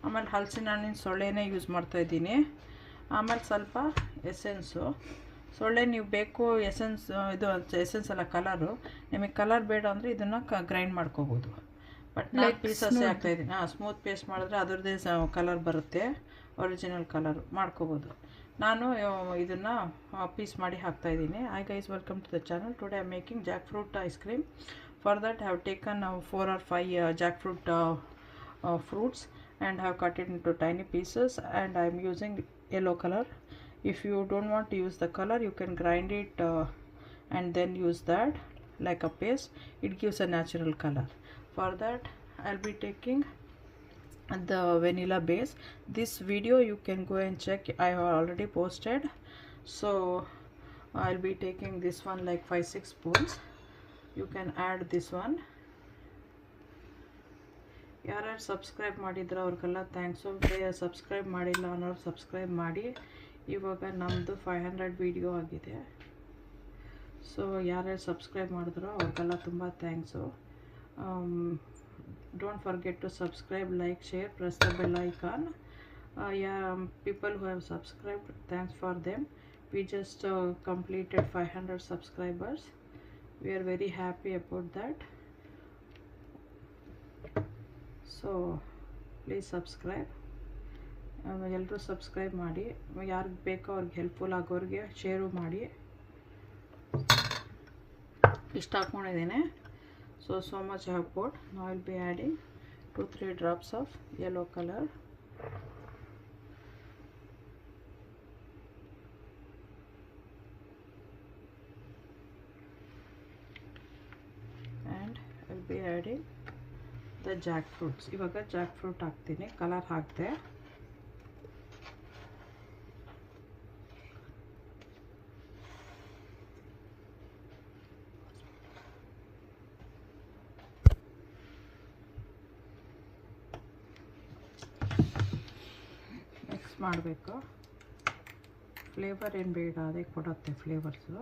ಆಮೇಲೆ ಹಲಸಿನ ಹಣ್ಣಿನ ಸೊಳ್ಳೆನೇ ಯೂಸ್ ಮಾಡ್ತಾಯಿದ್ದೀನಿ. ಆಮೇಲೆ ಸ್ವಲ್ಪ ಎಸೆನ್ಸು. ಸೊಳ್ಳೆ ನೀವು ಬೇಕು ಎಸೆನ್ಸ್, ಇದು ಎಸೆನ್ಸ್ ಅಲ್ಲ ಕಲರು. ನಿಮಗೆ ಕಲರ್ ಬೇಡ ಅಂದರೆ ಇದನ್ನು ಗ್ರೈಂಡ್ ಮಾಡ್ಕೋಬೋದು. ಬಟ್ ನಾನು ಪೀಸಸ್ಸೇ ಹಾಕ್ತಾಯಿದ್ದೀನಿ. ಸ್ಮೂತ್ ಪೇಸ್ಟ್ ಮಾಡಿದ್ರೆ ಅದರದ್ದೇ ಕಲರ್ ಬರುತ್ತೆ, ಒರಿಜಿನಲ್ ಕಲರು ಮಾಡ್ಕೋಬೋದು. ನಾನು ಇದನ್ನು ಪೀಸ್ ಮಾಡಿ ಹಾಕ್ತಾಯಿದ್ದೀನಿ. Hi guys, welcome to the channel. Today I am making jackfruit ice cream. For that I have taken 4 or 5 jackfruit fruits and have cut it into tiny pieces, and I am using yellow color. If you don't want to use the color, you can grind it and then use that like a paste. It gives a natural color. For that I'll be taking the vanilla base. This video you can go and check, I have already posted. So I'll be taking this one like 5-6 spoons. You can add this one. ಯಾರ್ಯಾರು subscribe ಮಾಡಿದ್ರೆ ಅವ್ರಿಗೆಲ್ಲ thanks. Subscribe ಮಾಡಿಲ್ಲ ಅನ್ನೋರು subscribe ಮಾಡಿ. ಇವಾಗ ನಮ್ಮದು 500 video ಆಗಿದೆ. So ಯಾರ್ಯಾರು ಸಬ್ಸ್ಕ್ರೈಬ್ ಮಾಡಿದ್ರೋ ಅವ್ರಿಗೆಲ್ಲ ತುಂಬ thanks. Don't forget to subscribe, like, share, press the bell icon. People who have subscribed, thanks for them. We just completed 500 subscribers. We are very happy about that. So please subscribe. ಎಲ್ಲರೂ subscribe ಮಾಡಿ. ಯಾರಿಗೆ ಬೇಕೋ ಅವ್ರಿಗೆ helpful ಆಗೋರಿಗೆ share ಮಾಡಿ. ಇಷ್ಟು ಹಾಕ್ಕೊಂಡಿದ್ದೀನಿ. So much I have put. Now I will be adding 2-3 drops of yellow color. And I will be adding the jackfruits. ಇವಾಗ jackfruit ಹಾಕ್ತೀನಿ. ಕಲರ್ ಹಾಕಿದೆ. ಮಿಕ್ಸ್ ಮಾಡಬೇಕು. ಫ್ಲೇವರ್ ಏನು ಬೇಡ, ಅದೇ ಕೊಡುತ್ತೆ ಫ್ಲೇವರ್ಸು.